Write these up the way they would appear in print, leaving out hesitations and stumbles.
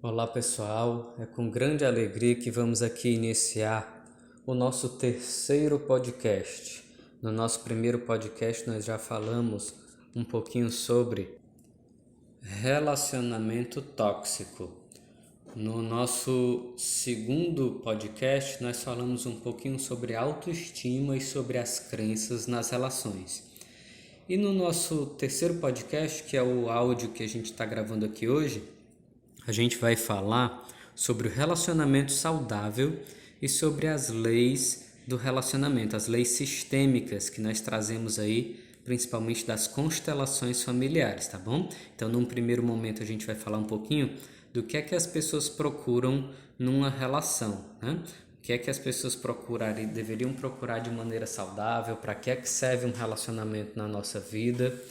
Olá pessoal, é com grande alegria que vamos aqui iniciar o nosso terceiro podcast. No nosso primeiro podcast nós já falamos um pouquinho sobre relacionamento tóxico. No nosso segundo podcast nós falamos um pouquinho sobre autoestima e sobre as crenças nas relações. E no nosso terceiro podcast, que é o áudio que a gente está gravando aqui hoje, a gente vai falar sobre o relacionamento saudável e sobre as leis do relacionamento, as leis sistêmicas que nós trazemos aí, principalmente das constelações familiares, tá bom? Então, num primeiro momento, a gente vai falar um pouquinho do que é que as pessoas procuram numa relação, né? O que é que as pessoas deveriam procurar de maneira saudável, para que é que serve um relacionamento na nossa vida.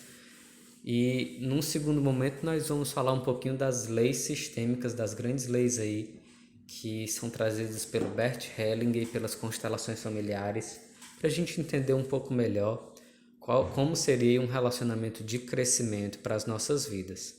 E num segundo momento nós vamos falar um pouquinho das leis sistêmicas, das grandes leis aí que são trazidas pelo Bert Hellinger e pelas constelações familiares, para a gente entender um pouco melhor como seria um relacionamento de crescimento para as nossas vidas.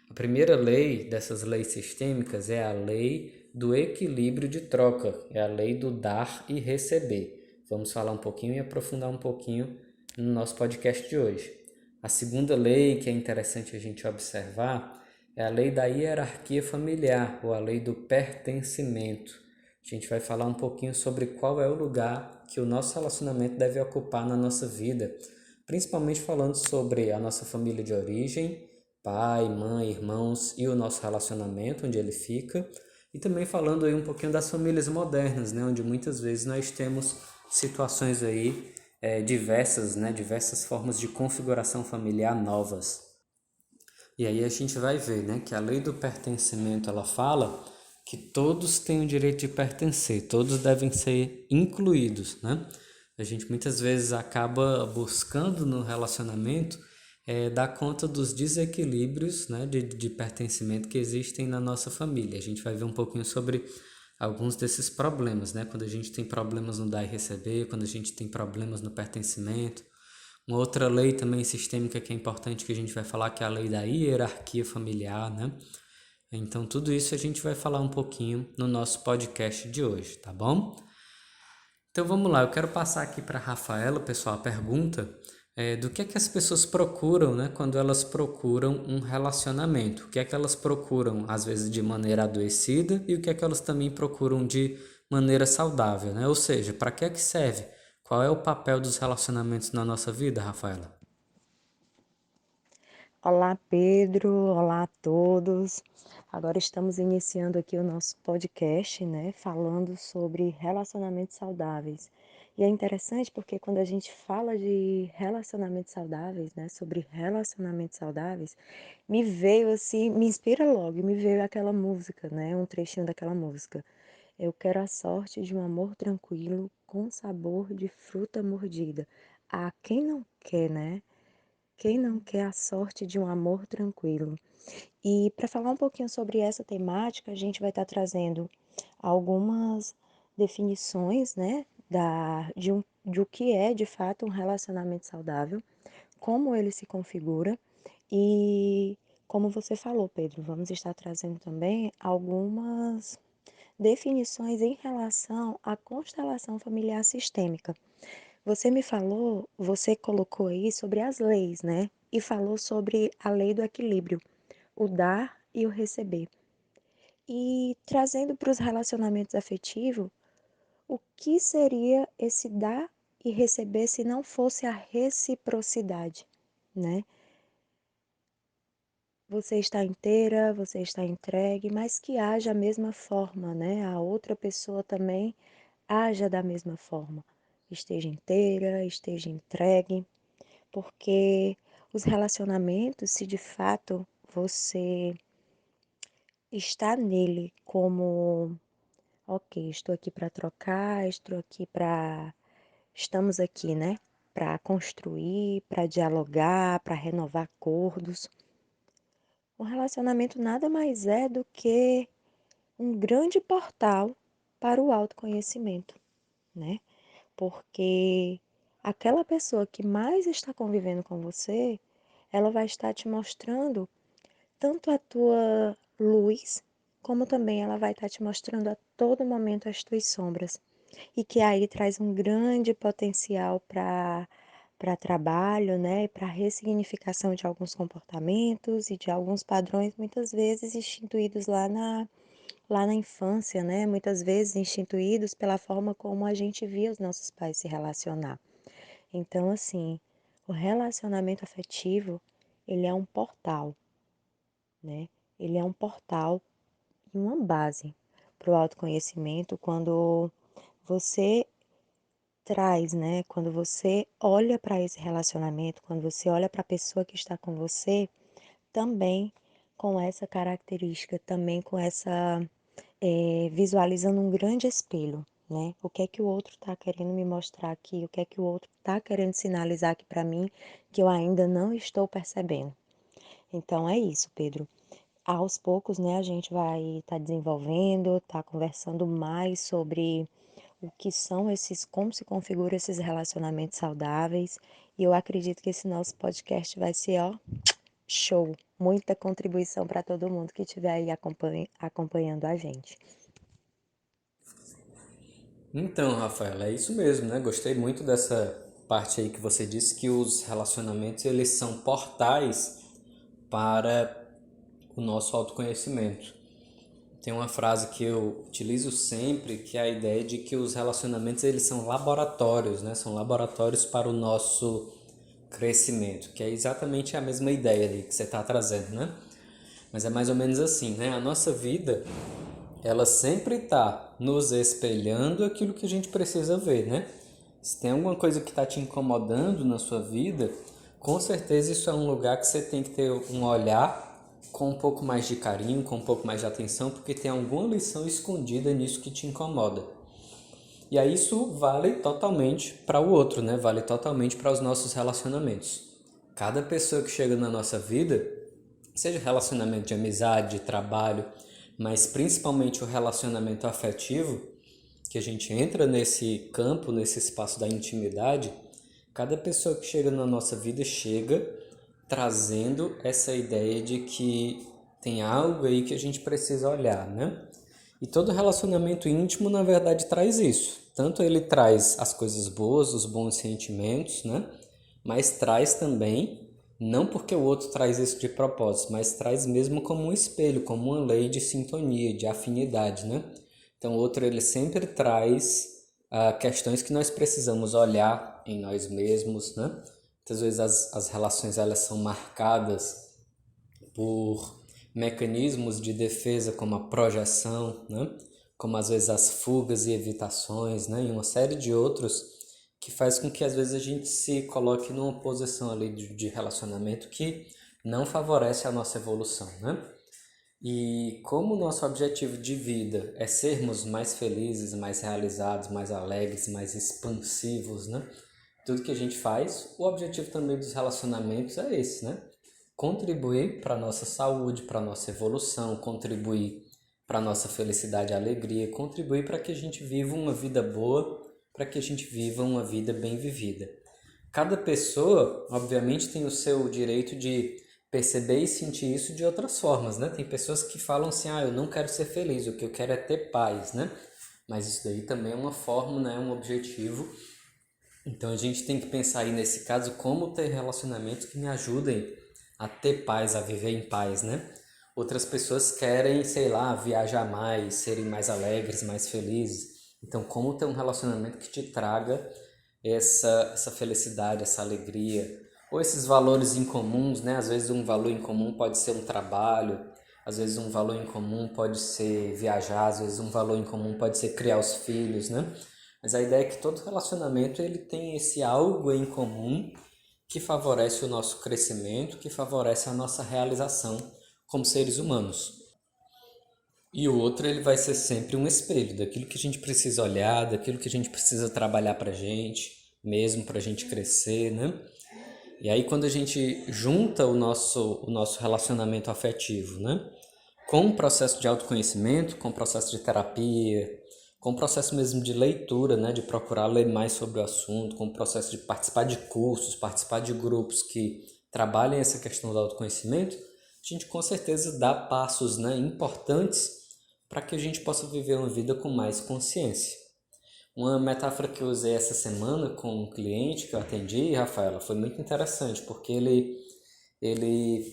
A primeira lei dessas leis sistêmicas é a lei do equilíbrio de troca, é a lei do dar e receber. Vamos falar um pouquinho e aprofundar um pouquinho no nosso podcast de hoje. A segunda lei que é interessante a gente observar é a lei da hierarquia familiar, ou a lei do pertencimento. A gente vai falar um pouquinho sobre qual é o lugar que o nosso relacionamento deve ocupar na nossa vida, principalmente falando sobre a nossa família de origem, pai, mãe, irmãos e o nosso relacionamento, onde ele fica, e também falando aí um pouquinho das famílias modernas, né, onde muitas vezes nós temos situações aí diversas formas de configuração familiar novas. E aí a gente vai ver, né, que a lei do pertencimento ela fala que todos têm o direito de pertencer, todos devem ser incluídos, né? A gente muitas vezes acaba buscando no relacionamento dar conta dos desequilíbrios, né, de pertencimento que existem na nossa família. A gente vai ver um pouquinho sobre alguns desses problemas, né? Quando a gente tem problemas no dar e receber, quando a gente tem problemas no pertencimento. Uma outra lei também sistêmica que é importante que a gente vai falar que é a lei da hierarquia familiar, né? Então tudo isso a gente vai falar um pouquinho no nosso podcast de hoje, tá bom? Então vamos lá, eu quero passar aqui para a Rafaela, pessoal, a pergunta do que é que as pessoas procuram, né, quando elas procuram um relacionamento. O que é que elas procuram, às vezes, de maneira adoecida e o que é que elas também procuram de maneira saudável, né? Ou seja, para que é que serve? Qual é o papel dos relacionamentos na nossa vida, Rafaela? Olá, Pedro. Olá a todos. Agora estamos iniciando aqui o nosso podcast, né, falando sobre relacionamentos saudáveis. E é interessante porque quando a gente fala de relacionamentos saudáveis, né, sobre relacionamentos saudáveis, me veio assim, me inspira logo, me veio aquela música, né, um trechinho daquela música. Eu quero a sorte de um amor tranquilo com sabor de fruta mordida. Ah, quem não quer, né? Quem não quer a sorte de um amor tranquilo? E para falar um pouquinho sobre essa temática, a gente vai estar trazendo algumas definições, né, de o que é de fato um relacionamento saudável, como ele se configura e, como você falou, Pedro, vamos estar trazendo também algumas definições em relação à constelação familiar sistêmica. Você me falou, você colocou aí sobre as leis, né? E falou sobre a lei do equilíbrio, o dar e o receber. E trazendo para os relacionamentos afetivos, o que seria esse dar e receber se não fosse a reciprocidade, né? Você está inteira, você está entregue, mas que haja a mesma forma, né? A outra pessoa também haja da mesma forma. Esteja inteira, esteja entregue. Porque os relacionamentos, se de fato você está nele como, ok, estou aqui para trocar, estou aqui para, estamos aqui, né? Para construir, para dialogar, para renovar acordos. O relacionamento nada mais é do que um grande portal para o autoconhecimento, né? Porque aquela pessoa que mais está convivendo com você, ela vai estar te mostrando tanto a tua luz como também ela vai estar te mostrando a todo momento as tuas sombras. E que aí traz um grande potencial para trabalho, né, para ressignificação de alguns comportamentos e de alguns padrões, muitas vezes instituídos lá na infância, né, muitas vezes instituídos pela forma como a gente via os nossos pais se relacionar. Então, assim, o relacionamento afetivo, ele é um portal, né? Ele é um portal e uma base para o autoconhecimento quando você traz, né? Quando você olha para esse relacionamento, quando você olha para a pessoa que está com você, também com essa característica, também com essa, visualizando um grande espelho, né? O que é que o outro está querendo me mostrar aqui? O que é que o outro está querendo sinalizar aqui para mim que eu ainda não estou percebendo? Então é isso, Pedro. Aos poucos, né, a gente vai estar desenvolvendo, tá conversando mais sobre o que são esses, como se configuram esses relacionamentos saudáveis. E eu acredito que esse nosso podcast vai ser, ó, show. Muita contribuição para todo mundo que estiver aí acompanhando a gente. Então, Rafael, é isso mesmo, né? Gostei muito dessa parte aí que você disse que os relacionamentos eles são portais para o nosso autoconhecimento. Tem uma frase que eu utilizo sempre, que é a ideia de que os relacionamentos eles são laboratórios, né? São laboratórios para o nosso crescimento, que é exatamente a mesma ideia ali que você está trazendo, né? Mas é mais ou menos assim, né? A nossa vida, ela sempre está nos espelhando aquilo que a gente precisa ver, né? Se tem alguma coisa que está te incomodando na sua vida, com certeza isso é um lugar que você tem que ter um olhar com um pouco mais de carinho, com um pouco mais de atenção, porque tem alguma lição escondida nisso que te incomoda. E aí isso vale totalmente para o outro, né? Vale totalmente para os nossos relacionamentos. Cada pessoa que chega na nossa vida, seja relacionamento de amizade, de trabalho, mas principalmente o relacionamento afetivo, que a gente entra nesse campo, nesse espaço da intimidade, cada pessoa que chega na nossa vida chega trazendo essa ideia de que tem algo aí que a gente precisa olhar, né? E todo relacionamento íntimo, na verdade, traz isso. Tanto ele traz as coisas boas, os bons sentimentos, né? Mas traz também, não porque o outro traz isso de propósito, mas traz mesmo como um espelho, como uma lei de sintonia, de afinidade, né? Então o outro ele sempre traz questões que nós precisamos olhar em nós mesmos, né? Muitas vezes as relações elas são marcadas por mecanismos de defesa como a projeção, né? Como às vezes as fugas e evitações, né? E uma série de outros que faz com que às vezes a gente se coloque numa posição ali de relacionamento que não favorece a nossa evolução, né? E como o nosso objetivo de vida é sermos mais felizes, mais realizados, mais alegres, mais expansivos, né? Tudo que a gente faz, o objetivo também dos relacionamentos é esse, né? Contribuir para a nossa saúde, para a nossa evolução, contribuir para a nossa felicidade e alegria, contribuir para que a gente viva uma vida boa, para que a gente viva uma vida bem vivida. Cada pessoa, obviamente, tem o seu direito de perceber e sentir isso de outras formas, né? Tem pessoas que falam assim, eu não quero ser feliz, o que eu quero é ter paz, né? Mas isso daí também é uma forma, né? Um objetivo. Então a gente tem que pensar aí nesse caso como ter relacionamentos que me ajudem a ter paz, a viver em paz, né? Outras pessoas querem, sei lá, viajar mais, serem mais alegres, mais felizes. Então como ter um relacionamento que te traga essa felicidade, essa alegria, ou esses valores incomuns, né? Às vezes um valor em comum pode ser um trabalho, às vezes um valor em comum pode ser viajar, às vezes um valor em comum pode ser criar os filhos, né? Mas a ideia é que todo relacionamento ele tem esse algo em comum que favorece o nosso crescimento, que favorece a nossa realização como seres humanos. E o outro ele vai ser sempre um espelho daquilo que a gente precisa olhar, daquilo que a gente precisa trabalhar pra gente, mesmo pra gente crescer, né? E aí quando a gente junta o nosso relacionamento afetivo, né? Com o processo de autoconhecimento, com o processo de terapia, com o processo mesmo de leitura, né? De procurar ler mais sobre o assunto, com o processo de participar de cursos, participar de grupos que trabalhem essa questão do autoconhecimento, a gente com certeza dá passos, né? Importantes para que a gente possa viver uma vida com mais consciência. Uma metáfora que eu usei essa semana com um cliente que eu atendi, Rafaela, foi muito interessante, porque ele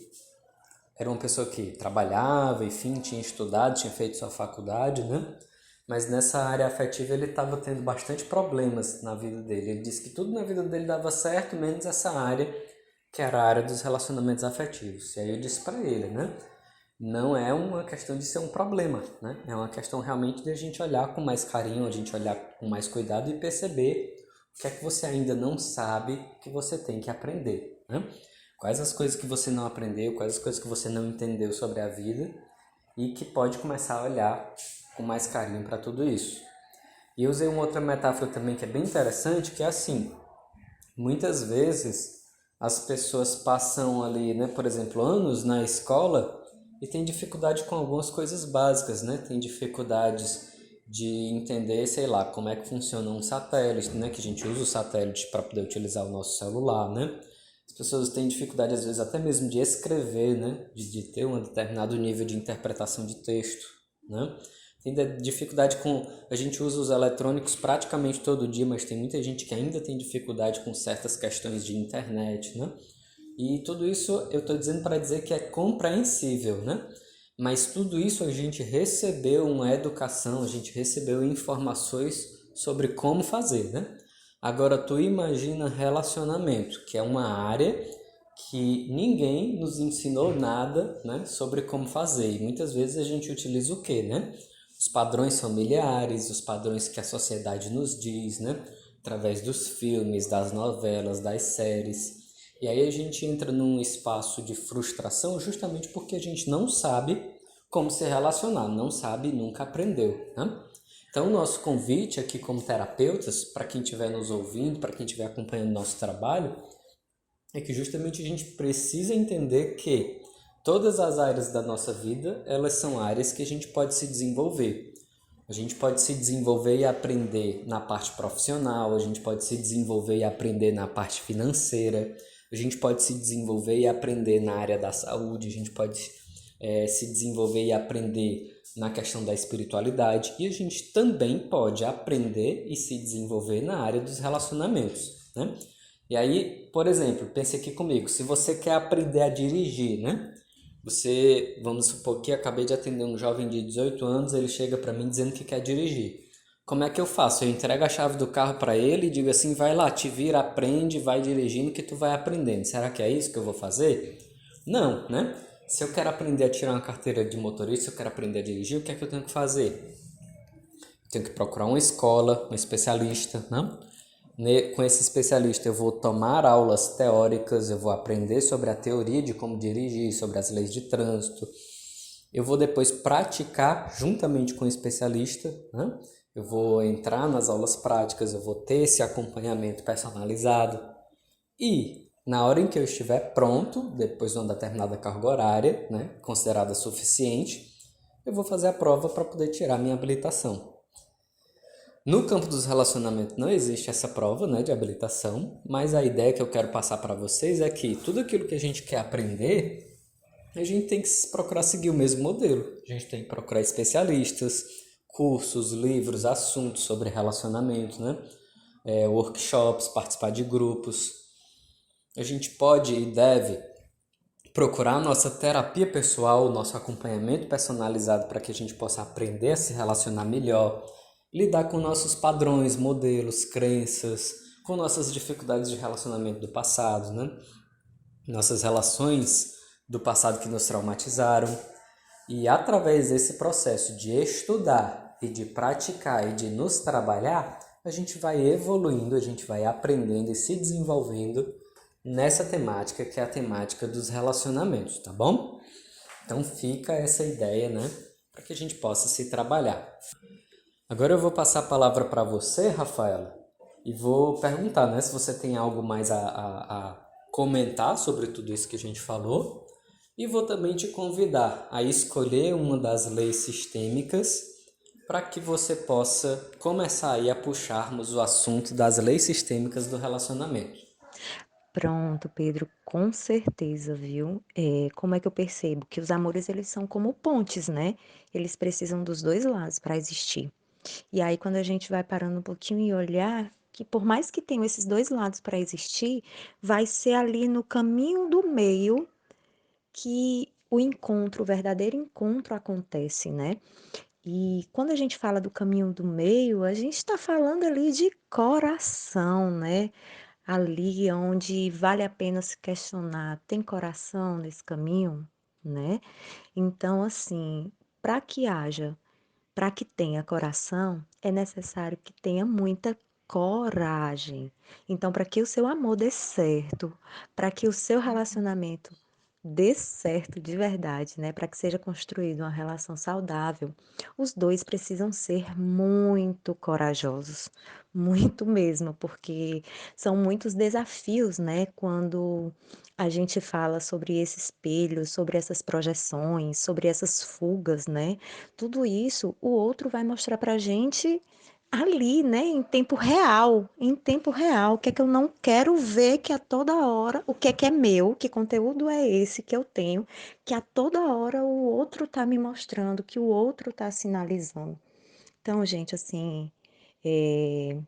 era uma pessoa que trabalhava, enfim, tinha estudado, tinha feito sua faculdade, né? Mas nessa área afetiva ele estava tendo bastante problemas na vida dele. Ele disse que tudo na vida dele dava certo, menos essa área, que era a área dos relacionamentos afetivos. E aí eu disse para ele, né? Não é uma questão de ser um problema, né? É uma questão realmente de a gente olhar com mais carinho, a gente olhar com mais cuidado e perceber o que é que você ainda não sabe que você tem que aprender, né? Quais as coisas que você não aprendeu, quais as coisas que você não entendeu sobre a vida e que pode começar a olhar com mais carinho para tudo isso. E eu usei uma outra metáfora também que é bem interessante, que é assim, muitas vezes as pessoas passam ali, né, por exemplo, anos na escola e têm dificuldade com algumas coisas básicas, né? Tem dificuldades de entender, sei lá, como é que funciona um satélite, né? Que a gente usa o satélite para poder utilizar o nosso celular, né? As pessoas têm dificuldade, às vezes, até mesmo de escrever, né? De ter um determinado nível de interpretação de texto, né? Tem dificuldade com... A gente usa os eletrônicos praticamente todo dia, mas tem muita gente que ainda tem dificuldade com certas questões de internet, né? E tudo isso eu estou dizendo para dizer que é compreensível, né? Mas tudo isso a gente recebeu uma educação, a gente recebeu informações sobre como fazer, né? Agora tu imagina relacionamento, que é uma área que ninguém nos ensinou nada, né, sobre como fazer. E muitas vezes a gente utiliza o quê, né? Os padrões familiares, os padrões que a sociedade nos diz, né? Através dos filmes, das novelas, das séries. E aí a gente entra num espaço de frustração justamente porque a gente não sabe como se relacionar, não sabe e nunca aprendeu, né? Então, o nosso convite aqui como terapeutas, para quem estiver nos ouvindo, para quem estiver acompanhando nosso trabalho, é que justamente a gente precisa entender que todas as áreas da nossa vida, elas são áreas que a gente pode se desenvolver. A gente pode se desenvolver e aprender na parte profissional, a gente pode se desenvolver e aprender na parte financeira, a gente pode se desenvolver e aprender na área da saúde, a gente pode se desenvolver e aprender na questão da espiritualidade e a gente também pode aprender e se desenvolver na área dos relacionamentos, né? E aí, por exemplo, pense aqui comigo, se você quer aprender a dirigir, né? Você, vamos supor que acabei de atender um jovem de 18 anos, ele chega para mim dizendo que quer dirigir. Como é que eu faço? Eu entrego a chave do carro para ele e digo assim, vai lá, te vira, aprende, vai dirigindo que tu vai aprendendo. Será que é isso que eu vou fazer? Não, né? Se eu quero aprender a tirar uma carteira de motorista, se eu quero aprender a dirigir, o que é que eu tenho que fazer? Eu tenho que procurar uma escola, um especialista, né? Com esse especialista eu vou tomar aulas teóricas, eu vou aprender sobre a teoria de como dirigir, sobre as leis de trânsito. Eu vou depois praticar juntamente com o especialista, né? Eu vou entrar nas aulas práticas, eu vou ter esse acompanhamento personalizado. E na hora em que eu estiver pronto, depois de uma determinada carga horária, né, considerada suficiente, eu vou fazer a prova para poder tirar minha habilitação. No campo dos relacionamentos não existe essa prova, né, de habilitação, mas a ideia que eu quero passar para vocês é que tudo aquilo que a gente quer aprender, a gente tem que procurar seguir o mesmo modelo. A gente tem que procurar especialistas, cursos, livros, assuntos sobre relacionamento, né? Workshops, participar de grupos. A gente pode e deve procurar nossa terapia pessoal, nosso acompanhamento personalizado para que a gente possa aprender a se relacionar melhor, lidar com nossos padrões, modelos, crenças, com nossas dificuldades de relacionamento do passado, né? Nossas relações do passado que nos traumatizaram. E através desse processo de estudar e de praticar e de nos trabalhar, a gente vai evoluindo, a gente vai aprendendo e se desenvolvendo nessa temática que é a temática dos relacionamentos, tá bom? Então fica essa ideia, né? Para que a gente possa se trabalhar. Agora eu vou passar a palavra para você, Rafaela, e vou perguntar, né, se você tem algo mais a comentar sobre tudo isso que a gente falou, e vou também te convidar a escolher uma das leis sistêmicas para que você possa começar aí a puxarmos o assunto das leis sistêmicas do relacionamento. Pronto, Pedro, com certeza, viu? Como é que eu percebo? Que os amores, eles são como pontes, né? Eles precisam dos dois lados para existir. E aí, quando a gente vai parando um pouquinho e olhar, que por mais que tenham esses dois lados para existir, vai ser ali no caminho do meio que o encontro, o verdadeiro encontro acontece, né? E quando a gente fala do caminho do meio, a gente está falando ali de coração, né? Ali onde vale a pena se questionar, tem coração nesse caminho, né? Então, assim, para que haja, para que tenha coração, é necessário que tenha muita coragem. Então, para que o seu amor dê certo, para que o seu relacionamento dê certo de verdade, né? Para que seja construída uma relação saudável, os dois precisam ser muito corajosos, muito mesmo, porque são muitos desafios, né? Quando a gente fala sobre esse espelho, sobre essas projeções, sobre essas fugas, né? Tudo isso o outro vai mostrar pra gente ali, né, em tempo real, o que é que eu não quero ver que a toda hora, o que é meu, que conteúdo é esse que eu tenho, que a toda hora o outro tá me mostrando, que o outro tá sinalizando. Então, gente, assim, é,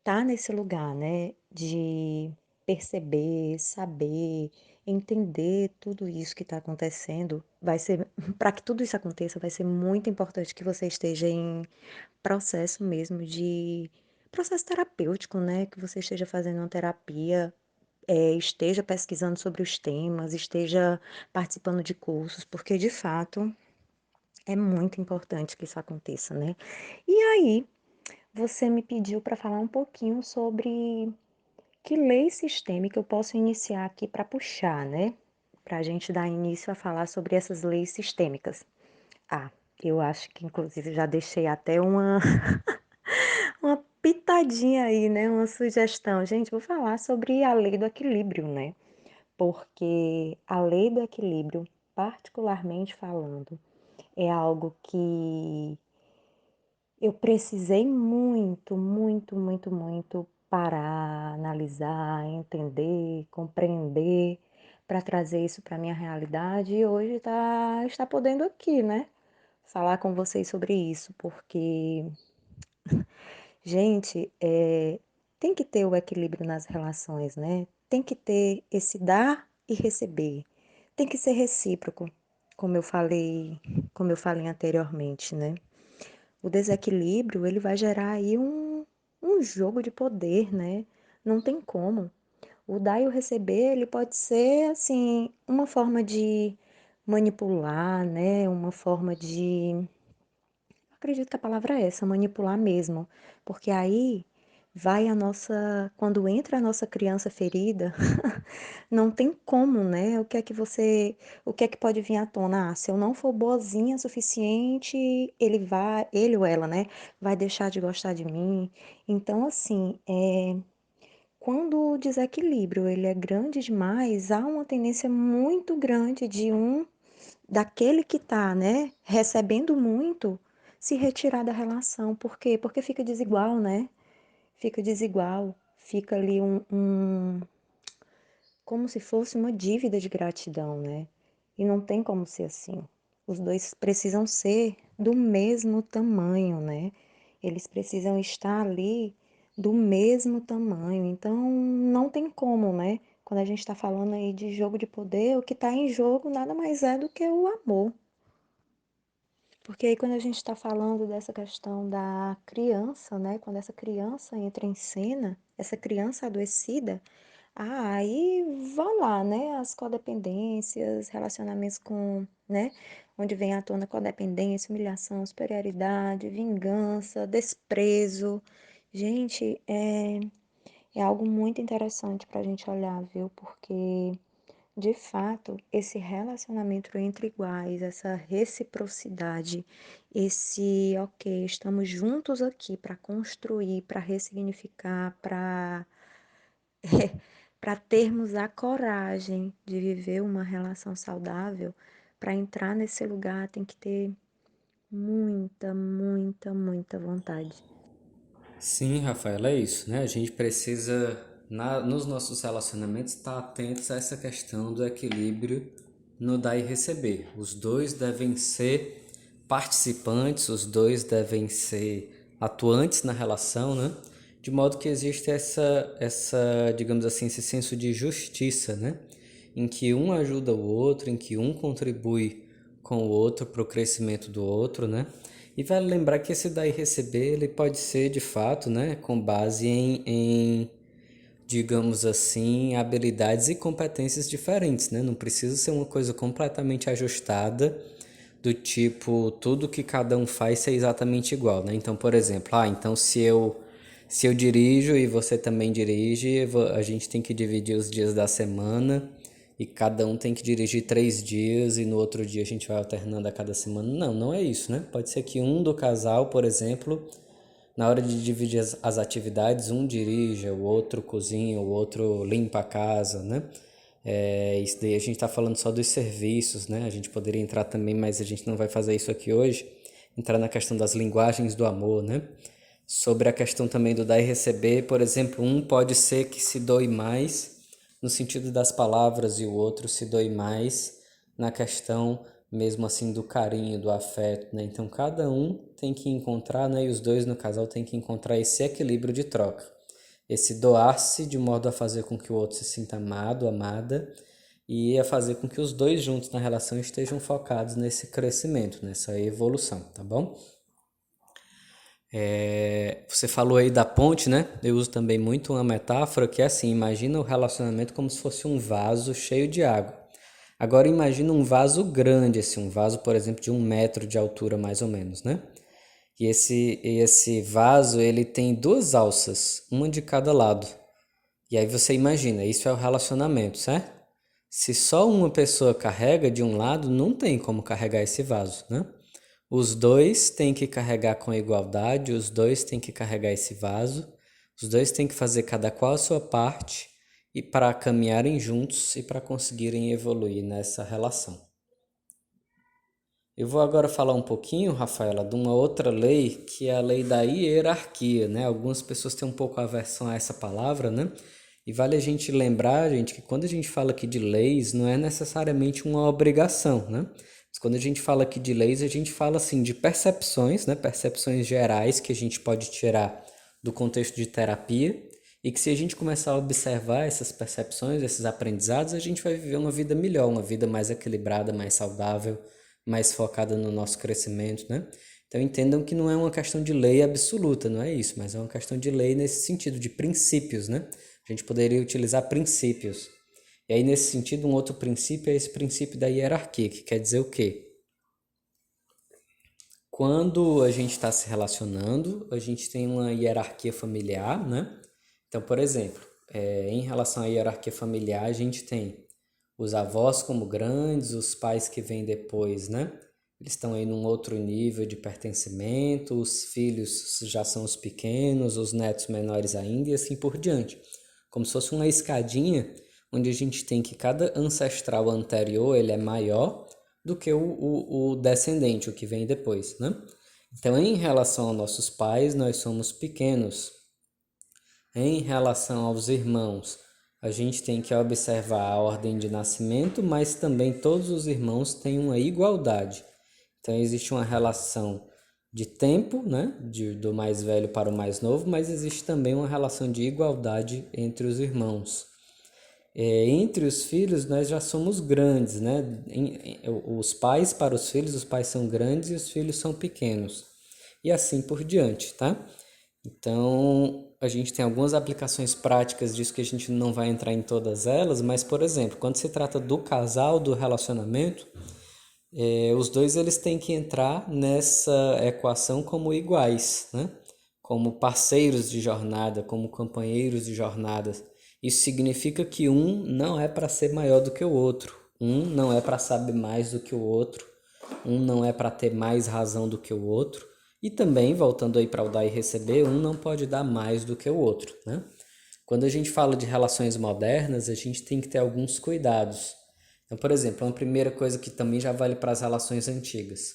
tá nesse lugar, né, de perceber, saber, entender tudo isso que está acontecendo, vai ser, para que tudo isso aconteça, vai ser muito importante que você esteja em processo mesmo de processo terapêutico, né, que você esteja fazendo uma terapia, esteja pesquisando sobre os temas, esteja participando de cursos, porque de fato é muito importante que isso aconteça, né? E aí, você me pediu para falar um pouquinho sobre que lei sistêmica eu posso iniciar aqui para puxar, né? Para a gente dar início a falar sobre essas leis sistêmicas. Ah, eu acho que inclusive já deixei até uma pitadinha aí, né? Uma sugestão. Gente, vou falar sobre a lei do equilíbrio, né? Porque a lei do equilíbrio, particularmente falando, é algo que eu precisei muito, muito, muito, muito parar, analisar, entender, compreender para trazer isso para minha realidade e hoje está podendo aqui, né? Falar com vocês sobre isso, porque, gente, tem que ter o equilíbrio nas relações, né? Tem que ter esse dar e receber. Tem que ser recíproco, como eu falei anteriormente, né? O desequilíbrio, ele vai gerar aí um jogo de poder, né? Não tem como. O dar e o receber, ele pode ser, assim, uma forma de manipular, né? Uma forma de, acredito que a palavra é essa, manipular mesmo. Porque aí vai a nossa, quando entra a nossa criança ferida, não tem como, né? O que é que pode vir à tona? Ah, se eu não for boazinha o suficiente, ele ou ela, né, vai deixar de gostar de mim. Então, assim, quando o desequilíbrio ele é grande demais, há uma tendência muito grande daquele que tá, né, recebendo muito, se retirar da relação. Por quê? Porque fica desigual, né? Fica desigual, fica ali como se fosse uma dívida de gratidão, né? E não tem como ser assim. Os dois precisam ser do mesmo tamanho, né? Eles precisam estar ali do mesmo tamanho. Então, não tem como, né? Quando a gente está falando aí de jogo de poder, o que está em jogo nada mais é do que o amor. Porque aí, quando a gente está falando dessa questão da criança, né? Quando essa criança entra em cena, essa criança adoecida, aí vão lá, né? As codependências, relacionamentos com, né? Onde vem à tona codependência, humilhação, superioridade, vingança, desprezo. Gente, é algo muito interessante para a gente olhar, viu? Porque de fato, esse relacionamento entre iguais, essa reciprocidade, ok, estamos juntos aqui para construir, para ressignificar, para termos a coragem de viver uma relação saudável, para entrar nesse lugar tem que ter muita, muita, muita vontade. Sim, Rafaela, é isso, né? A gente precisa nos nossos relacionamentos, estar atentos a essa questão do equilíbrio no dar e receber. Os dois devem ser participantes, os dois devem ser atuantes na relação, né? De modo que existe digamos assim, esse senso de justiça, né? Em que um ajuda o outro, em que um contribui com o outro para o crescimento do outro, né? E vale lembrar que esse dar e receber, ele pode ser de fato, né, com base digamos assim, habilidades e competências diferentes, né? Não precisa ser uma coisa completamente ajustada, do tipo, tudo que cada um faz ser exatamente igual, né? Então, por exemplo, então se eu dirijo e você também dirige, a gente tem que dividir os dias da semana e cada um tem que dirigir 3 dias e no outro dia a gente vai alternando a cada semana. Não, não é isso, né? Pode ser que um do casal, por exemplo, na hora de dividir as atividades, um dirija, o outro cozinha, o outro limpa a casa, né? Isso daí a gente está falando só dos serviços, né? A gente poderia entrar também, mas a gente não vai fazer isso aqui hoje, entrar na questão das linguagens do amor, né? Sobre a questão também do dar e receber, por exemplo, um pode ser que se doe mais no sentido das palavras e o outro se doe mais na questão mesmo assim do carinho, do afeto, né? Então cada um tem que encontrar, né? E os dois no casal tem que encontrar esse equilíbrio de troca, esse doar-se de modo a fazer com que o outro se sinta amado, amada, e a fazer com que os dois juntos na relação estejam focados nesse crescimento, nessa evolução, tá bom? Você falou aí da ponte, né? Eu uso também muito uma metáfora que é assim, imagina o relacionamento como se fosse um vaso cheio de água. Agora imagina um vaso grande, assim, um vaso, por exemplo, de 1 metro de altura mais ou menos, né? E esse vaso, ele tem 2 alças, uma de cada lado. E aí você imagina, isso é o relacionamento, certo? Se só uma pessoa carrega de um lado, não tem como carregar esse vaso, né? Os dois têm que carregar com igualdade, os dois têm que carregar esse vaso, os dois têm que fazer cada qual a sua parte e para caminharem juntos e para conseguirem evoluir nessa relação. Eu vou agora falar um pouquinho, Rafaela, de uma outra lei, que é a lei da hierarquia, né? Algumas pessoas têm um pouco aversão a essa palavra, né? E vale a gente lembrar, gente, que quando a gente fala aqui de leis, não é necessariamente uma obrigação, né? Mas quando a gente fala aqui de leis, a gente fala assim de percepções, né? Percepções gerais que a gente pode tirar do contexto de terapia e que se a gente começar a observar essas percepções, esses aprendizados, a gente vai viver uma vida melhor, uma vida mais equilibrada, mais saudável, mais focada no nosso crescimento, né? Então entendam que não é uma questão de lei absoluta, não é isso, mas é uma questão de lei nesse sentido, de princípios, né? A gente poderia utilizar princípios. E aí, nesse sentido, um outro princípio é esse princípio da hierarquia, que quer dizer o quê? Quando a gente está se relacionando, a gente tem uma hierarquia familiar, né? Então, por exemplo, em relação à hierarquia familiar, a gente tem os avós como grandes, os pais que vêm depois, né? Eles estão aí num outro nível de pertencimento, os filhos já são os pequenos, os netos menores ainda e assim por diante. Como se fosse uma escadinha, onde a gente tem que cada ancestral anterior ele é maior do que o descendente, o que vem depois, né? Então, em relação aos nossos pais, nós somos pequenos. Em relação aos irmãos, a gente tem que observar a ordem de nascimento, mas também todos os irmãos têm uma igualdade. Então, existe uma relação de tempo, né, do mais velho para o mais novo, mas existe também uma relação de igualdade entre os irmãos. Entre os filhos, nós já somos grandes, né? Os pais para os pais são grandes e os filhos são pequenos. E assim por diante, tá? Então, a gente tem algumas aplicações práticas disso que a gente não vai entrar em todas elas, mas, por exemplo, quando se trata do casal, do relacionamento, os dois eles têm que entrar nessa equação como iguais, né? Como parceiros de jornada, como companheiros de jornada. Isso significa que um não é para ser maior do que o outro, um não é para saber mais do que o outro, um não é para ter mais razão do que o outro, e também, voltando aí para o dar e receber, um não pode dar mais do que o outro, né? Quando a gente fala de relações modernas, a gente tem que ter alguns cuidados. Então, por exemplo, uma primeira coisa que também já vale para as relações antigas.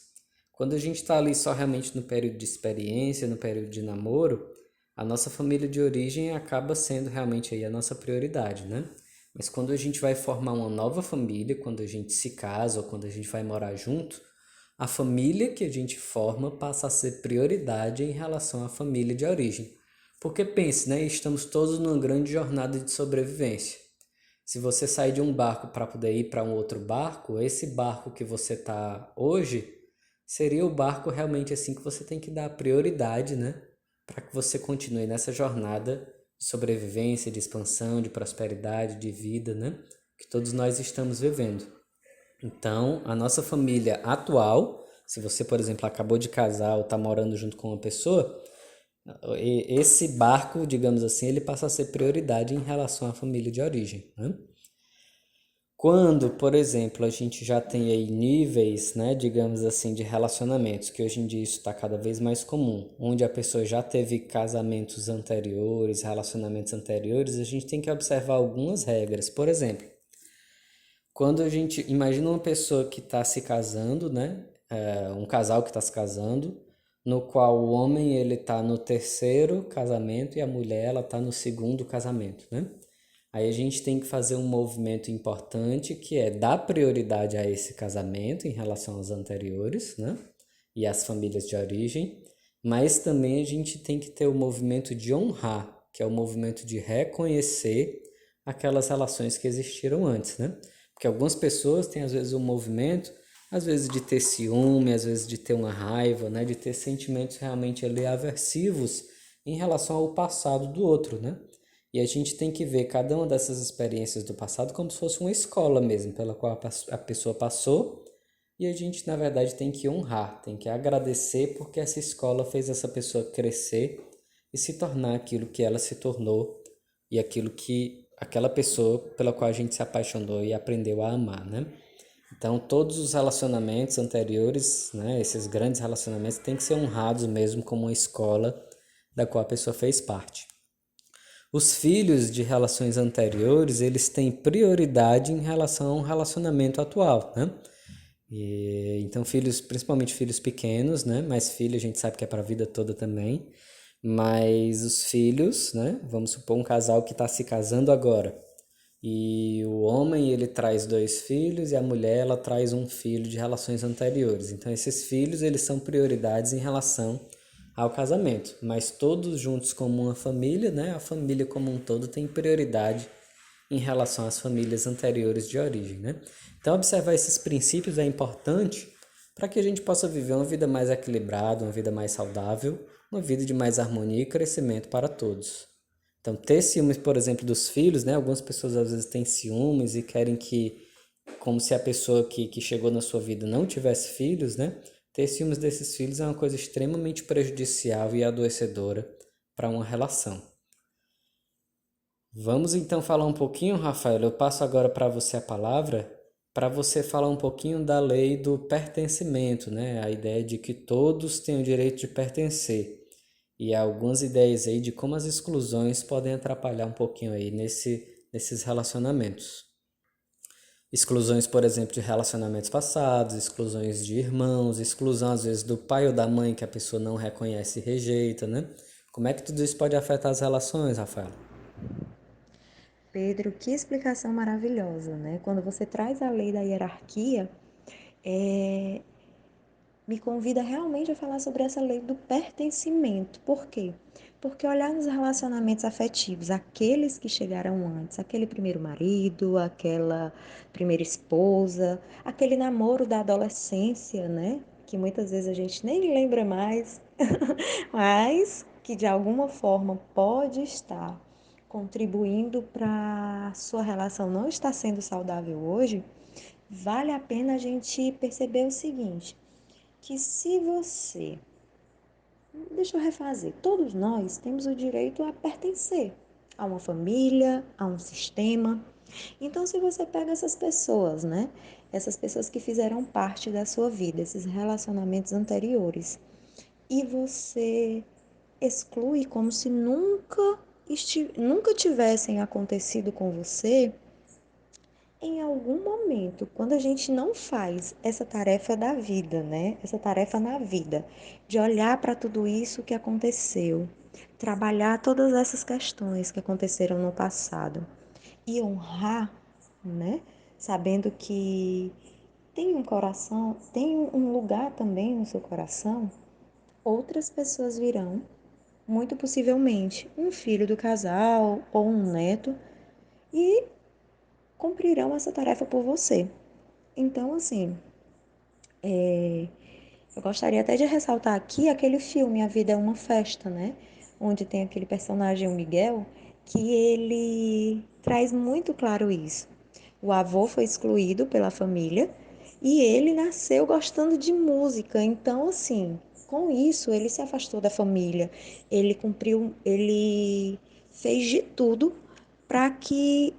Quando a gente está ali só realmente no período de experiência, no período de namoro, a nossa família de origem acaba sendo realmente aí a nossa prioridade, né? Mas quando a gente vai formar uma nova família, quando a gente se casa ou quando a gente vai morar junto, a família que a gente forma passa a ser prioridade em relação à família de origem. Porque pense, né? Estamos todos numa grande jornada de sobrevivência. Se você sair de um barco para poder ir para um outro barco, esse barco que você está hoje seria o barco realmente assim que você tem que dar prioridade, né? Para que você continue nessa jornada de sobrevivência, de expansão, de prosperidade, de vida, né? Que todos nós estamos vivendo. Então, a nossa família atual, se você, por exemplo, acabou de casar ou está morando junto com uma pessoa, esse barco, digamos assim, ele passa a ser prioridade em relação à família de origem, né? Quando, por exemplo, a gente já tem aí níveis, né, digamos assim, de relacionamentos, que hoje em dia isso está cada vez mais comum, onde a pessoa já teve casamentos anteriores, relacionamentos anteriores, a gente tem que observar algumas regras. Por exemplo, quando a gente imagina uma pessoa que está se casando, né? Um casal que está se casando, no qual o homem ele está no terceiro casamento e a mulher ela está no segundo casamento, né? Aí a gente tem que fazer um movimento importante que é dar prioridade a esse casamento em relação aos anteriores, né? E às famílias de origem, mas também a gente tem que ter o movimento de honrar, que é o movimento de reconhecer aquelas relações que existiram antes, né? Porque algumas pessoas têm às vezes um movimento, às vezes de ter ciúme, às vezes de ter uma raiva, né? De ter sentimentos realmente ali aversivos em relação ao passado do outro, né? E a gente tem que ver cada uma dessas experiências do passado como se fosse uma escola mesmo, pela qual a pessoa passou, e a gente, na verdade, tem que honrar, tem que agradecer porque essa escola fez essa pessoa crescer e se tornar aquilo que ela se tornou e aquilo que aquela pessoa pela qual a gente se apaixonou e aprendeu a amar, né? Então, todos os relacionamentos anteriores, né, esses grandes relacionamentos, têm que ser honrados mesmo como uma escola da qual a pessoa fez parte. Os filhos de relações anteriores, eles têm prioridade em relação ao relacionamento atual, né? Então, filhos, principalmente filhos pequenos, né? Mas filho a gente sabe que é para a vida toda também. Mas os filhos, né? Vamos supor um casal que está se casando agora. E o homem, ele traz dois filhos e a mulher, ela traz um filho de relações anteriores. Então, esses filhos, eles são prioridades em relação ao casamento. Mas todos juntos como uma família, né? A família como um todo tem prioridade em relação às famílias anteriores de origem, né? Então, observar esses princípios é importante para que a gente possa viver uma vida mais equilibrada, uma vida mais saudável, uma vida de mais harmonia e crescimento para todos. Então, ter ciúmes, por exemplo, dos filhos, né? Algumas pessoas às vezes têm ciúmes e querem que, como se a pessoa que chegou na sua vida não tivesse filhos, né? Ter ciúmes desses filhos é uma coisa extremamente prejudicial e adoecedora para uma relação. Vamos então falar um pouquinho, Rafael. Eu passo agora para você a palavra, para você falar um pouquinho da lei do pertencimento, né? A ideia de que todos têm o direito de pertencer. E há algumas ideias aí de como as exclusões podem atrapalhar um pouquinho aí nesses relacionamentos. Exclusões, por exemplo, de relacionamentos passados, exclusões de irmãos, exclusão às vezes do pai ou da mãe que a pessoa não reconhece e rejeita, né? Como é que tudo isso pode afetar as relações, Rafael? Pedro, que explicação maravilhosa, né? Quando você traz a lei da hierarquia, me convida realmente a falar sobre essa lei do pertencimento. Por quê? Porque olhar nos relacionamentos afetivos, aqueles que chegaram antes, aquele primeiro marido, aquela primeira esposa, aquele namoro da adolescência, né? Que muitas vezes a gente nem lembra mais, mas que de alguma forma pode estar contribuindo para a sua relação não estar sendo saudável hoje, vale a pena a gente perceber o seguinte, que se você, deixa eu refazer, todos nós temos o direito a pertencer a uma família, a um sistema. Então, se você pega essas pessoas, né? Essas pessoas que fizeram parte da sua vida, esses relacionamentos anteriores, e você exclui como se nunca tivessem acontecido com você, em algum momento, quando a gente não faz essa tarefa da vida, né? Essa tarefa na vida, de olhar para tudo isso que aconteceu, trabalhar todas essas questões que aconteceram no passado e honrar, né? Sabendo que tem um coração, tem um lugar também no seu coração, outras pessoas virão, muito possivelmente um filho do casal ou um neto, e cumprirão essa tarefa por você. Então, assim, eu gostaria até de ressaltar aqui aquele filme A Vida é uma Festa, né? Onde tem aquele personagem, o Miguel, que ele traz muito claro isso. O avô foi excluído pela família e ele nasceu gostando de música. Então, assim, com isso, ele se afastou da família. Ele fez de tudo para que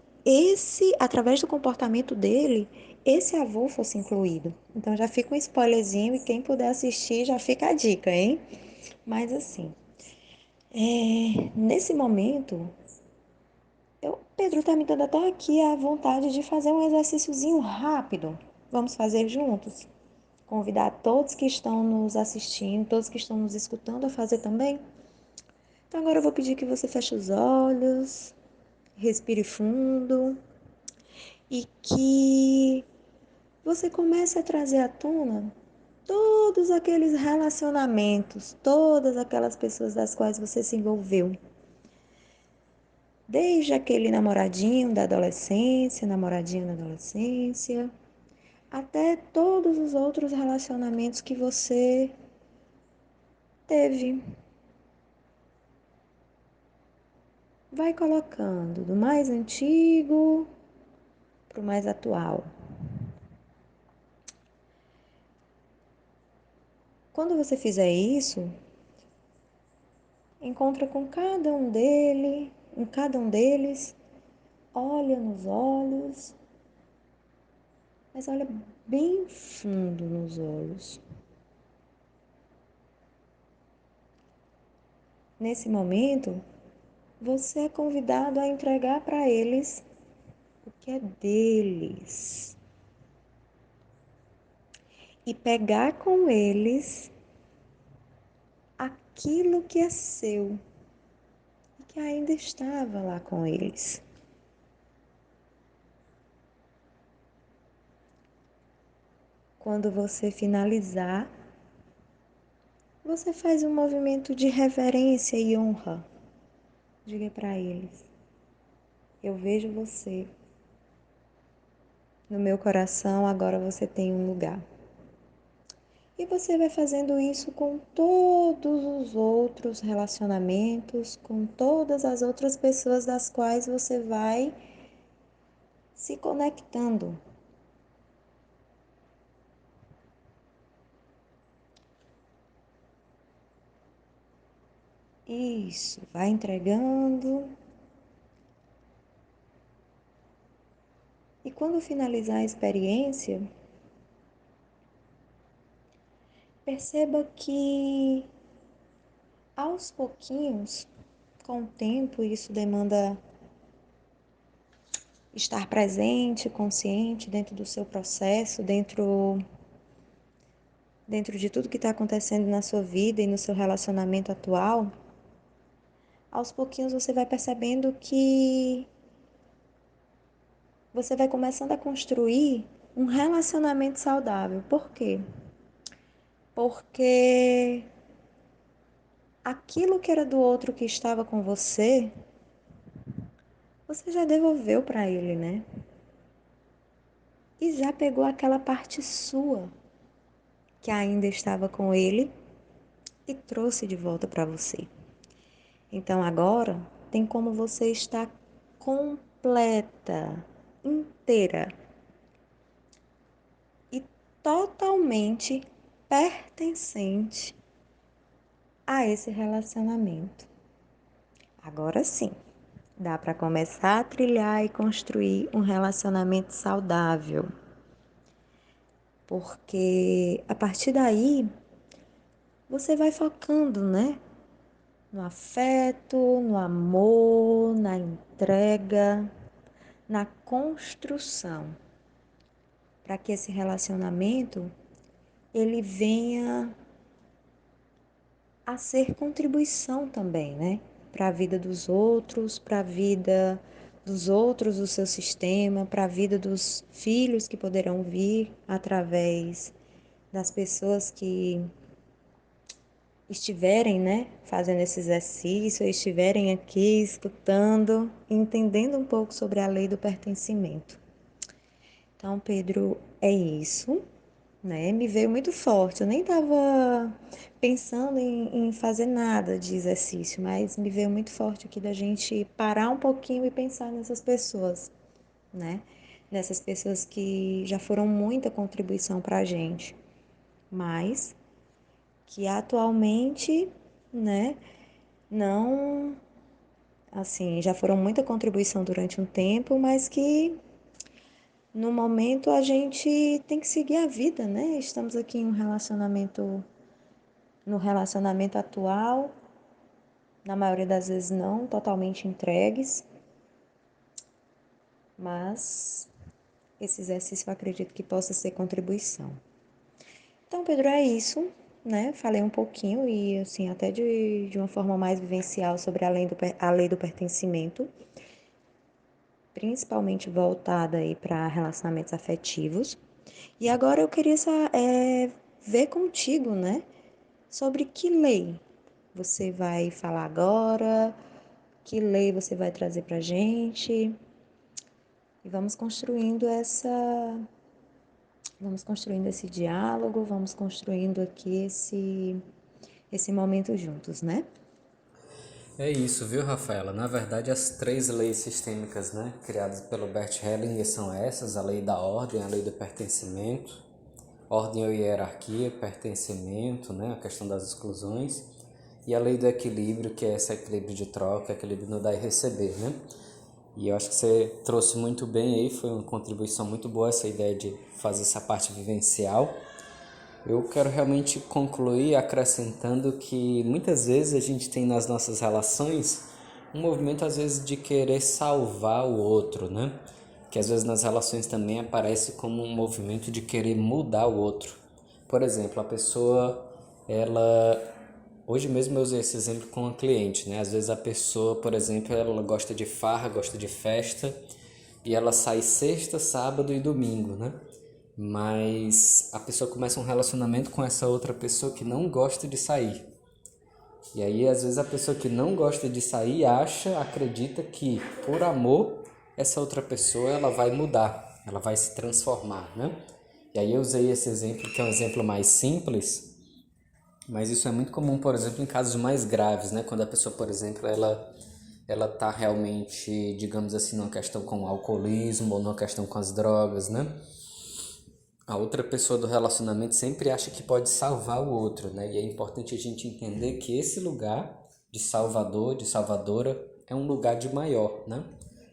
através do comportamento dele, esse avô fosse incluído. Então já fica um spoilerzinho e quem puder assistir já fica a dica, hein? Mas assim, nesse momento, Pedro tá me dando até aqui a vontade de fazer um exercíciozinho rápido. Vamos fazer juntos? Convidar todos que estão nos assistindo, todos que estão nos escutando a fazer também? Então agora eu vou pedir que você feche os olhos, respire fundo e que você comece a trazer à tona todos aqueles relacionamentos, todas aquelas pessoas das quais você se envolveu. Desde aquele namoradinho da adolescência, até todos os outros relacionamentos que você teve. Vai colocando do mais antigo para o mais atual. Quando você fizer isso, encontra com cada um deles, olha nos olhos, mas olha bem fundo nos olhos. Nesse momento, você é convidado a entregar para eles o que é deles e pegar com eles aquilo que é seu e que ainda estava lá com eles. Quando você finalizar, você faz um movimento de reverência e honra. Diga para eles: eu vejo você. No meu coração agora você tem um lugar. E você vai fazendo isso com todos os outros relacionamentos, com todas as outras pessoas das quais você vai se conectando. Isso, vai entregando. E quando finalizar a experiência, perceba que aos pouquinhos, com o tempo, isso demanda estar presente, consciente dentro do seu processo, dentro de tudo que está acontecendo na sua vida e no seu relacionamento atual. Aos pouquinhos você vai percebendo que você vai começando a construir um relacionamento saudável. Por quê? Porque aquilo que era do outro que estava com você, você já devolveu para ele, né? E já pegou aquela parte sua que ainda estava com ele e trouxe de volta para você. Então agora tem como você estar completa, inteira e totalmente pertencente a esse relacionamento. Agora sim, dá para começar a trilhar e construir um relacionamento saudável. Porque a partir daí você vai focando, né? No afeto, no amor, na entrega, na construção, para que esse relacionamento ele venha a ser contribuição também, né? Para a vida dos outros, para a vida dos outros do seu sistema, para a vida dos filhos que poderão vir através das pessoas que estiverem, né, fazendo esse exercício, estiverem aqui escutando, entendendo um pouco sobre a lei do pertencimento. Então, Pedro, é isso, né? Me veio muito forte. Eu nem estava pensando em fazer nada de exercício, mas me veio muito forte aqui da gente parar um pouquinho e pensar nessas pessoas, né? Nessas pessoas que já foram muita contribuição para a gente, mas que atualmente, né, não, assim, já foram muita contribuição durante um tempo, mas que no momento a gente tem que seguir a vida, né? Estamos aqui em um relacionamento, no relacionamento atual, na maioria das vezes não totalmente entregues, mas esse exercício eu acredito que possa ser contribuição. Então, Pedro, é isso, né? Falei um pouquinho e, assim, até de uma forma mais vivencial sobre a lei do pertencimento, principalmente voltada aí para relacionamentos afetivos. E agora eu queria ver contigo, né? Sobre que lei você vai falar agora, que lei você vai trazer para a gente. E vamos construindo esse diálogo, vamos construindo aqui esse momento juntos, né? É isso, viu, Rafaela? Na verdade, as 3 leis sistêmicas, né, criadas pelo Bert Hellinger são essas: a lei da ordem, a lei do pertencimento, ordem ou hierarquia, pertencimento, né, a questão das exclusões, e a lei do equilíbrio, que é esse equilíbrio de troca, equilíbrio no dar e receber, né? E eu acho que você trouxe muito bem aí, foi uma contribuição muito boa essa ideia de fazer essa parte vivencial. Eu quero realmente concluir acrescentando que muitas vezes a gente tem nas nossas relações um movimento às vezes de querer salvar o outro, né? Que às vezes nas relações também aparece como um movimento de querer mudar o outro. Por exemplo, a pessoa, ela... Hoje mesmo eu usei esse exemplo com uma cliente, né? Às vezes a pessoa, por exemplo, ela gosta de farra, gosta de festa e ela sai sexta, sábado e domingo, né? Mas a pessoa começa um relacionamento com essa outra pessoa que não gosta de sair. E aí, às vezes, a pessoa que não gosta de sair acredita que, por amor, essa outra pessoa ela vai mudar, ela vai se transformar, né? E aí eu usei esse exemplo, que é um exemplo mais simples, mas isso é muito comum, por exemplo, em casos mais graves, né? Quando a pessoa, por exemplo, ela tá realmente, digamos assim, numa questão com o alcoolismo ou numa questão com as drogas, né? A outra pessoa do relacionamento sempre acha que pode salvar o outro, né? E é importante a gente entender que esse lugar de salvador, de salvadora, é um lugar de maior, né?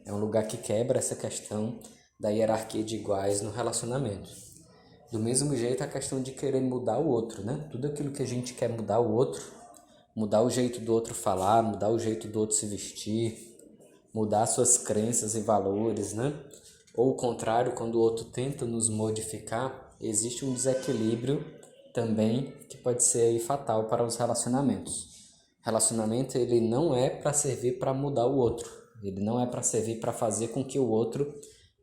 É um lugar que quebra essa questão da hierarquia de iguais no relacionamento. Do mesmo jeito, a questão de querer mudar o outro, né? Tudo aquilo que a gente quer mudar o outro, mudar o jeito do outro falar, mudar o jeito do outro se vestir, mudar suas crenças e valores, né? Ou o contrário, quando o outro tenta nos modificar, existe um desequilíbrio também que pode ser aí fatal para os relacionamentos. Relacionamento ele não é para servir para mudar o outro, ele não é para servir para fazer com que o outro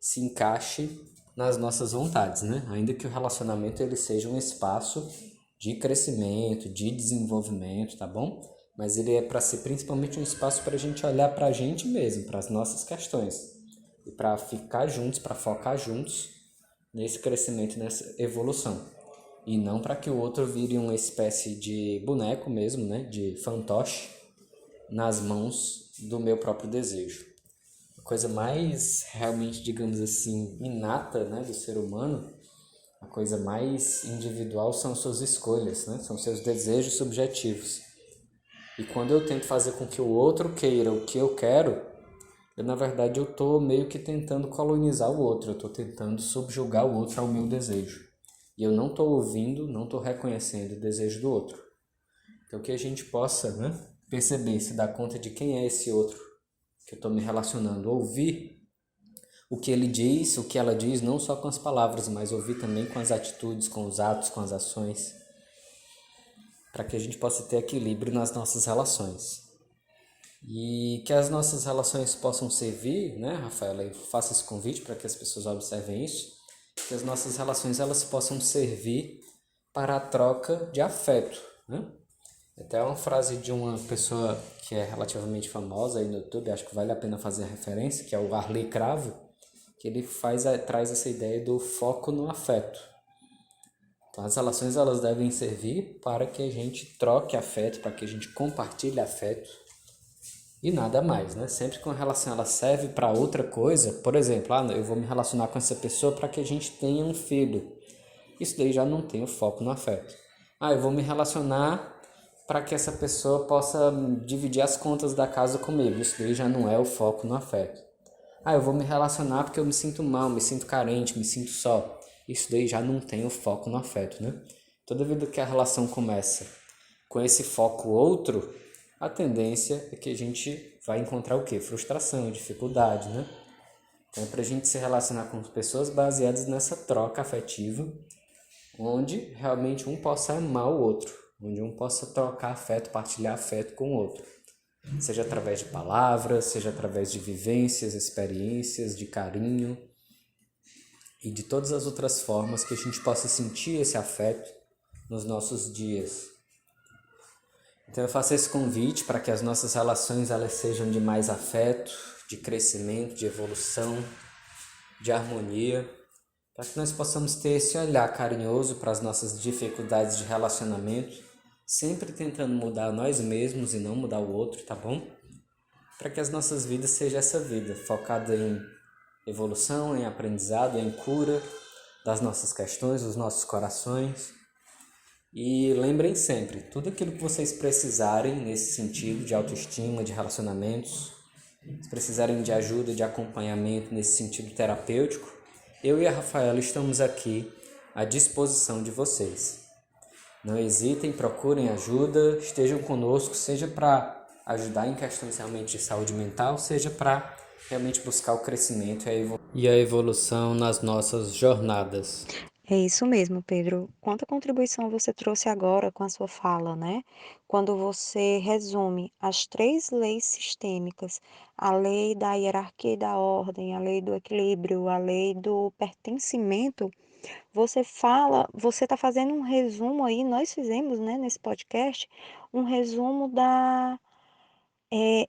se encaixe nas nossas vontades, né? Ainda que o relacionamento ele seja um espaço de crescimento, de desenvolvimento, tá bom? Mas ele é para ser principalmente um espaço para a gente olhar para a gente mesmo, para as nossas questões e para ficar juntos, para focar juntos nesse crescimento, nessa evolução. E não para que o outro vire uma espécie de boneco mesmo, né? De fantoche nas mãos do meu próprio desejo. A coisa mais realmente, digamos assim, inata, né, do ser humano, a coisa mais individual são suas escolhas, né? São seus desejos subjetivos. E quando eu tento fazer com que o outro queira o que eu quero, na verdade eu estou meio que tentando colonizar o outro, eu estou tentando subjugar o outro ao meu desejo. E eu não estou ouvindo, não estou reconhecendo o desejo do outro. Então que a gente possa, né, perceber, se dar conta de quem é esse outro que eu estou me relacionando, ouvir o que ele diz, o que ela diz, não só com as palavras, mas ouvir também com as atitudes, com os atos, com as ações. para que a gente possa ter equilíbrio nas nossas relações. E que as nossas relações possam servir, né, Rafaela? Eu faço esse convite para que as pessoas observem isso, que as nossas relações elas possam servir para a troca de afeto, né? Até uma frase de uma pessoa que é relativamente famosa aí no YouTube, acho que vale a pena fazer referência, que é o Arley Cravo, que ele traz essa ideia do foco no afeto. Então, as relações elas devem servir para que a gente troque afeto, para que a gente compartilhe afeto e nada mais, né? Sempre que uma relação ela serve para outra coisa, por exemplo, eu vou me relacionar com essa pessoa para que a gente tenha um filho. Isso daí já não tem o foco no afeto. Eu vou me relacionar para que essa pessoa possa dividir as contas da casa comigo. Isso daí já não é o foco no afeto. Eu vou me relacionar porque eu me sinto mal, me sinto carente, me sinto só. Isso daí já não tem o foco no afeto, né? Toda vida que a relação começa com esse foco outro, a tendência é que a gente vai encontrar o quê? Frustração, dificuldade, né? Então é pra gente se relacionar com pessoas baseadas nessa troca afetiva, onde realmente um possa amar o outro, onde um possa trocar afeto, partilhar afeto com o outro. Seja através de palavras, seja através de vivências, experiências, de carinho e de todas as outras formas que a gente possa sentir esse afeto nos nossos dias. Então eu faço esse convite para que as nossas relações elas sejam de mais afeto, de crescimento, de evolução, de harmonia, para que nós possamos ter esse olhar carinhoso para as nossas dificuldades de relacionamento, sempre tentando mudar nós mesmos e não mudar o outro, tá bom? Para que as nossas vidas seja essa vida, focada em evolução, em aprendizado, em cura das nossas questões, dos nossos corações. E lembrem sempre, tudo aquilo que vocês precisarem nesse sentido de autoestima, de relacionamentos, se precisarem de ajuda, de acompanhamento nesse sentido terapêutico, eu e a Rafaela estamos aqui à disposição de vocês. Não hesitem, procurem ajuda, estejam conosco, seja para ajudar em questões realmente de saúde mental, seja para realmente buscar o crescimento e a evolução nas nossas jornadas. É isso mesmo, Pedro. Quanta contribuição você trouxe agora com a sua fala, né? Quando você resume as três leis sistêmicas, a lei da hierarquia e da ordem, a lei do equilíbrio, a lei do pertencimento, você está fazendo um resumo aí, nós fizemos, né, nesse podcast, um resumo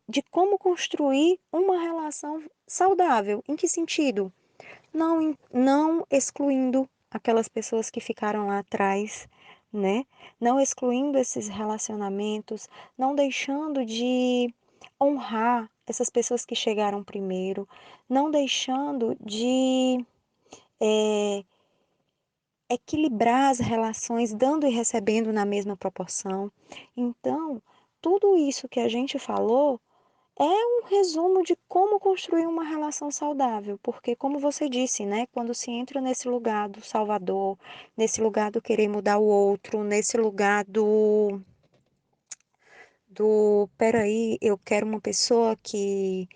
de como construir uma relação saudável. Em que sentido? Não excluindo aquelas pessoas que ficaram lá atrás, né? Não excluindo esses relacionamentos, não deixando de honrar essas pessoas que chegaram primeiro, não deixando de equilibrar as relações, dando e recebendo na mesma proporção. Então, tudo isso que a gente falou é um resumo de como construir uma relação saudável, porque como você disse, né, quando se entra nesse lugar do salvador, nesse lugar do querer mudar o outro, nesse lugar do peraí, eu quero uma pessoa que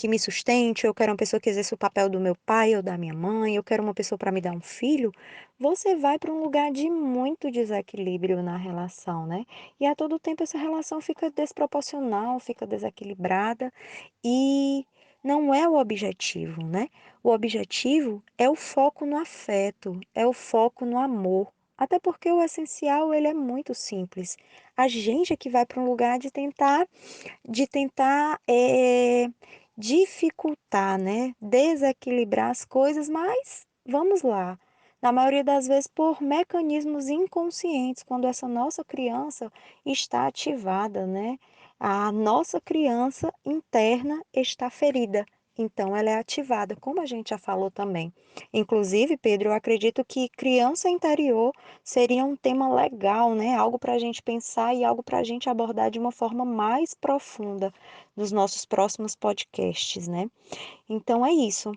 me sustente, eu quero uma pessoa que exerça o papel do meu pai ou da minha mãe, eu quero uma pessoa para me dar um filho, você vai para um lugar de muito desequilíbrio na relação, né? E a todo tempo essa relação fica desproporcional, fica desequilibrada e não é o objetivo, né? O objetivo é o foco no afeto, é o foco no amor. Até porque o essencial, ele é muito simples. A gente é que vai para um lugar de tentar dificultar, né? Desequilibrar as coisas, mas vamos lá. Na maioria das vezes por mecanismos inconscientes, quando essa nossa criança está ativada, né? A nossa criança interna está ferida. Então, ela é ativada, como a gente já falou também. Inclusive, Pedro, eu acredito que criança interior seria um tema legal, né? Algo para a gente pensar e algo para a gente abordar de uma forma mais profunda nos nossos próximos podcasts, né? Então é isso.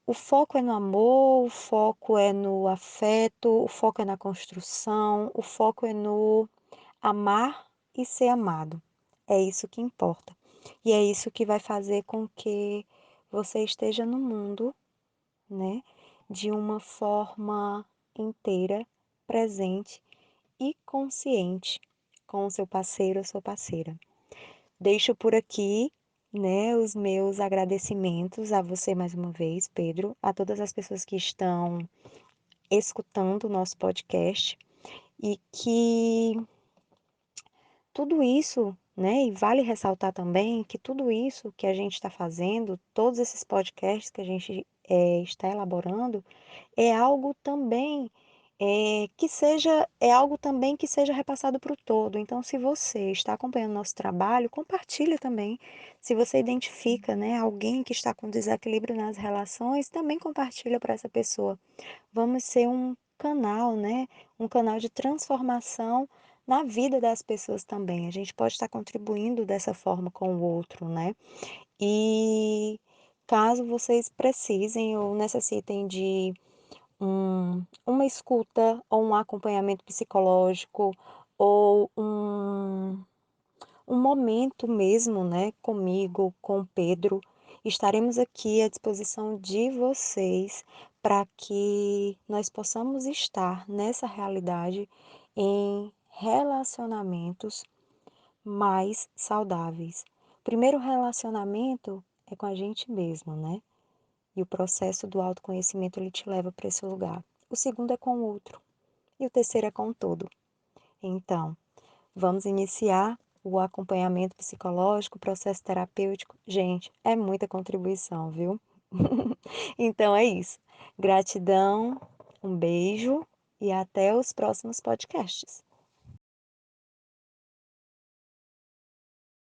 O foco é no amor, o foco é no afeto, o foco é na construção, o foco é no amar e ser amado. É isso que importa. E é isso que vai fazer com que você esteja no mundo, né, de uma forma inteira, presente e consciente com o seu parceiro ou sua parceira. Deixo por aqui, né, os meus agradecimentos a você mais uma vez, Pedro, a todas as pessoas que estão escutando o nosso podcast e que tudo isso, né, e vale ressaltar também que tudo isso que a gente está fazendo, todos esses podcasts que a gente está elaborando, é algo também é algo também que seja repassado para o todo. Então, se você está acompanhando nosso trabalho, compartilha também. Se você identifica, né, alguém que está com desequilíbrio nas relações, também compartilha para essa pessoa. Vamos ser um canal, né? Um canal de transformação na vida das pessoas também. A gente pode estar contribuindo dessa forma com o outro, né? E caso vocês precisem ou necessitem de uma escuta ou um acompanhamento psicológico ou um momento mesmo, né, comigo, com o Pedro. Estaremos aqui à disposição de vocês para que nós possamos estar nessa realidade em relacionamentos mais saudáveis. O primeiro relacionamento é com a gente mesmo, né? E o processo do autoconhecimento ele te leva para esse lugar. O segundo é com o outro e o terceiro é com o todo. Então, vamos iniciar o acompanhamento psicológico, o processo terapêutico. Gente, é muita contribuição, viu? Então é isso. Gratidão, um beijo e até os próximos podcasts.